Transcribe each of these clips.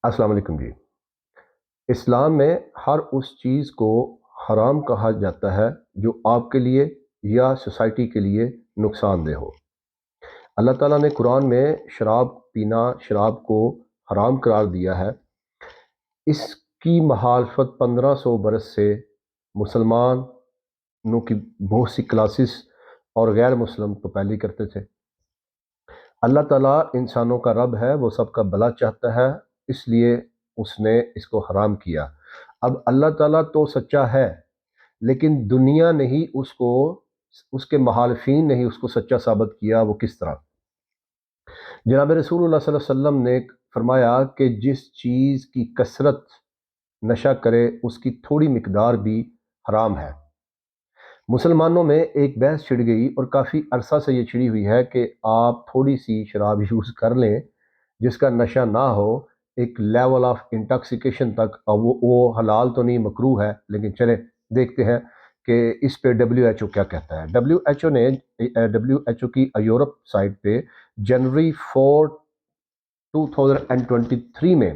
السلام علیکم جی۔ اسلام میں ہر اس چیز کو حرام کہا جاتا ہے جو آپ کے لیے یا سوسائٹی کے لیے نقصان دہ ہو۔ اللہ تعالیٰ نے قرآن میں شراب پینا، شراب کو حرام قرار دیا ہے۔ اس کی مخالفت 1500 برس سے مسلمانوں کی بہت سی کلاسز اور غیر مسلم تو پہلے ہی کرتے تھے۔ اللہ تعالیٰ انسانوں کا رب ہے، وہ سب کا بھلا چاہتا ہے، اس لیے اس نے اس کو حرام کیا۔ اب اللہ تعالیٰ تو سچا ہے، لیکن دنیا نے ہی اس کے مخالفین نے ہی اس کو سچا ثابت کیا۔ وہ کس طرح؟ جناب رسول اللہ صلی اللہ علیہ وسلم نے فرمایا کہ جس چیز کی کثرت نشہ کرے اس کی تھوڑی مقدار بھی حرام ہے۔ مسلمانوں میں ایک بحث چھڑ گئی اور کافی عرصہ سے یہ چھڑی ہوئی ہے کہ آپ تھوڑی سی شراب یوز کر لیں جس کا نشہ نہ ہو، ایک لیول آف انٹاکسیکیشن تک، اور وہ حلال تو نہیں، مکروہ ہے، لیکن چلیں دیکھتے ہیں کہ اس پہ WHO کیا کہتا ہے۔ WHO کی یورپ سائٹ پہ جنوری 4 2023 میں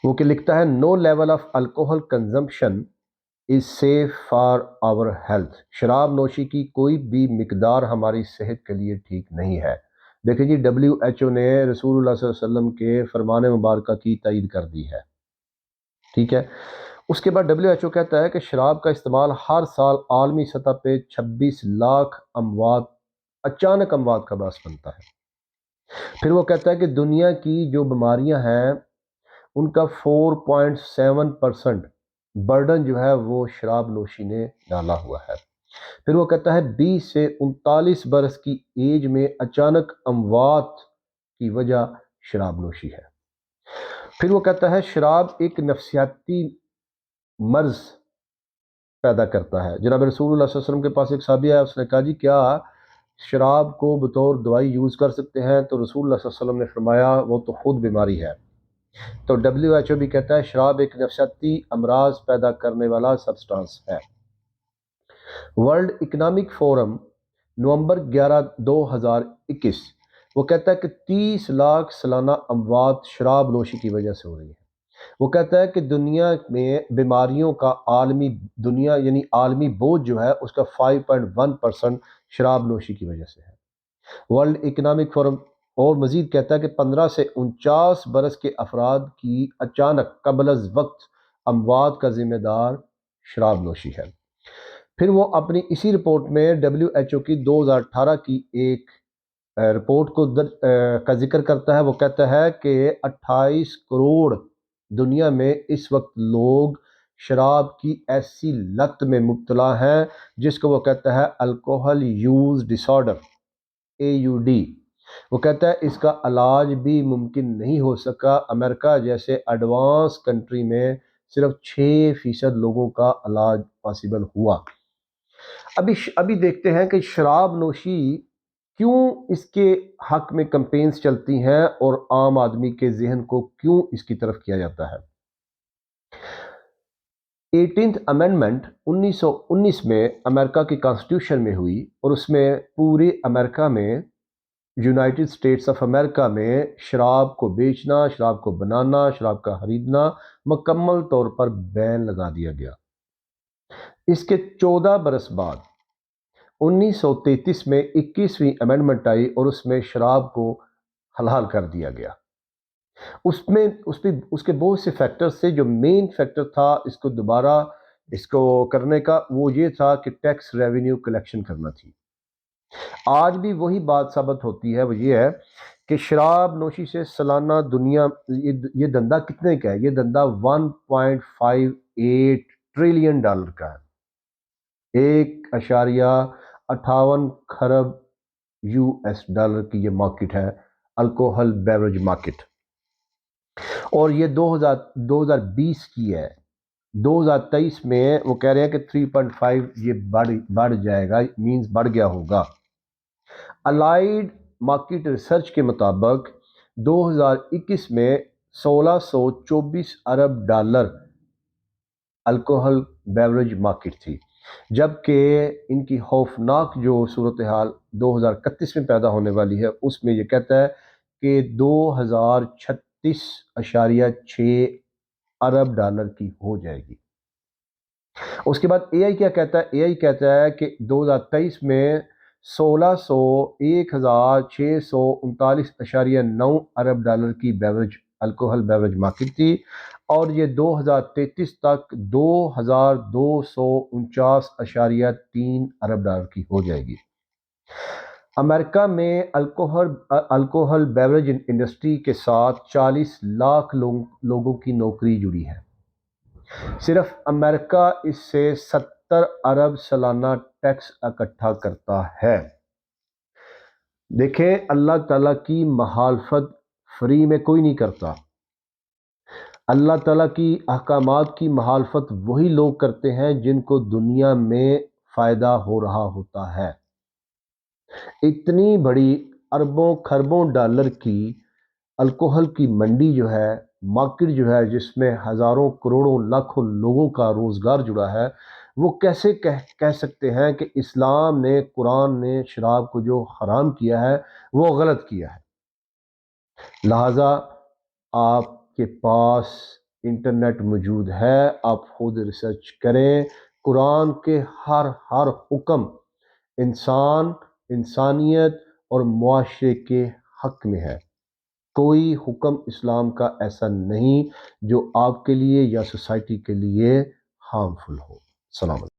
وہ کہ لکھتا ہے no level of alcohol consumption is safe for our health. شراب نوشی کی کوئی بھی مقدار ہماری صحت کے لیے ٹھیک نہیں ہے۔ دیکھیں جی، WHO نے رسول اللہ صلی اللہ علیہ وسلم کے فرمان مبارکہ کی تائید کر دی ہے، ٹھیک ہے۔ اس کے بعد WHO کہتا ہے کہ شراب کا استعمال ہر سال عالمی سطح پہ 26 لاکھ اچانک اموات کا باعث بنتا ہے۔ پھر وہ کہتا ہے کہ دنیا کی جو بیماریاں ہیں ان کا 4.7% برڈن جو ہے وہ شراب نوشی نے ڈالا ہوا ہے۔ پھر وہ کہتا ہے 20 سے 39 برس کی ایج میں اچانک اموات کی وجہ شراب نوشی ہے۔ پھر وہ کہتا ہے شراب ایک نفسیاتی مرض پیدا کرتا ہے۔ جناب رسول اللہ صلی اللہ علیہ وسلم کے پاس ایک صحابی آیا، اس نے کہا جی کیا شراب کو بطور دوائی یوز کر سکتے ہیں؟ تو رسول اللہ صلی اللہ علیہ وسلم نے فرمایا وہ تو خود بیماری ہے۔ تو WHO بھی کہتا ہے شراب ایک نفسیاتی امراض پیدا کرنے والا سبسٹانس ہے۔ ورلڈ اکنامک فورم نومبر 11 2021 وہ کہتا ہے کہ 30 لاکھ سالانہ اموات شراب نوشی کی وجہ سے ہو رہی ہے۔ وہ کہتا ہے کہ دنیا میں بیماریوں کا عالمی بوجھ جو ہے اس کا 5.1% شراب نوشی کی وجہ سے ہے۔ ورلڈ اکنامک فورم اور مزید کہتا ہے کہ 15 سے 49 برس کے افراد کی اچانک قبل از وقت اموات کا ذمہ دار شراب نوشی ہے۔ پھر وہ اپنی اسی رپورٹ میں WHO کی 2018 کی ایک رپورٹ کا ذکر کرتا ہے۔ وہ کہتا ہے کہ 28 کروڑ دنیا میں اس وقت لوگ شراب کی ایسی لت میں مبتلا ہیں جس کو وہ کہتا ہے الکوہل یوز ڈس آرڈر، AUD۔ وہ کہتا ہے اس کا علاج بھی ممکن نہیں ہو سکا۔ امریکہ جیسے ایڈوانس کنٹری میں صرف 6% لوگوں کا علاج پاسبل ہوا۔ ابھی دیکھتے ہیں کہ شراب نوشی کیوں اس کے حق میں کمپینز چلتی ہیں اور عام آدمی کے ذہن کو کیوں اس کی طرف کیا جاتا ہے۔ 18th امینڈمنٹ 1919 میں امریکہ کی کانسٹیٹیوشن میں ہوئی اور اس میں پورے امریکہ میں، یونائٹڈ اسٹیٹس آف امریکہ میں شراب کو بیچنا، شراب کو بنانا، شراب کا خریدنا مکمل طور پر بین لگا دیا گیا۔ اس کے 14 برس بعد 1933 میں 21ویں امینڈمنٹ آئی اور اس میں شراب کو حلال کر دیا گیا۔ اس کے بہت سے فیکٹر سے جو مین فیکٹر تھا اس کو کرنے کا وہ یہ تھا کہ ٹیکس ریونیو کلیکشن کرنا تھی۔ آج بھی وہی بات ثابت ہوتی ہے، وہ یہ ہے کہ شراب نوشی سے سالانہ دنیا یہ دھندا کتنے کا ہے؟ یہ دھندا 1.58 ٹریلین ڈالر کا ہے، 1.58 خرب US ڈالر کی یہ مارکیٹ ہے، الکوہل بیوریج مارکیٹ۔ اور یہ 2020 کی ہے۔ 2023 میں وہ کہہ رہے ہیں کہ 3.5 یہ بڑھ جائے گا، مینز بڑھ گیا ہوگا۔ الائیڈ مارکیٹ ریسرچ کے مطابق 2021 میں 1624 ارب ڈالر الکوہل بیوریج مارکیٹ تھی، جبکہ ان کی خوفناک جو صورتحال 2031 میں پیدا ہونے والی ہے اس میں یہ کہتا ہے کہ 2036 33.6 ارب ڈالر کی ہو جائے گی۔ اس کے بعد اے آئی کیا کہتا ہے؟ اے آئی کہتا ہے کہ 2023 میں 1639.9 ارب ڈالر کی الکوہل بیوریج مارکیٹ تھی، اور یہ 2033 تک 2249.3 ارب ڈالر کی ہو جائے گی۔ امریکہ میں الکوہل بیوریج انڈسٹری کے ساتھ 40 لاکھ لوگوں کی نوکری جڑی ہے۔ صرف امریکہ اس سے 70 ارب سالانہ ٹیکس اکٹھا کرتا ہے۔ دیکھیں، اللہ تعالیٰ کی مخالفت فری میں کوئی نہیں کرتا۔ اللہ تعالیٰ کی احکامات کی مخالفت وہی لوگ کرتے ہیں جن کو دنیا میں فائدہ ہو رہا ہوتا ہے۔ اتنی بڑی اربوں خربوں ڈالر کی الکوہل کی منڈی جو ہے، مارکیٹ جو ہے، جس میں ہزاروں کروڑوں لاکھوں لوگوں کا روزگار جڑا ہے، وہ کیسے کہہ سکتے ہیں کہ اسلام نے، قرآن نے شراب کو جو حرام کیا ہے وہ غلط کیا ہے؟ لہٰذا آپ کے پاس انٹرنیٹ موجود ہے، آپ خود ریسرچ کریں۔ قرآن کے ہر حکم انسانیت اور معاشرے کے حق میں ہے۔ کوئی حکم اسلام کا ایسا نہیں جو آپ کے لیے یا سوسائٹی کے لیے ہارمفل ہو۔ السلام علیکم۔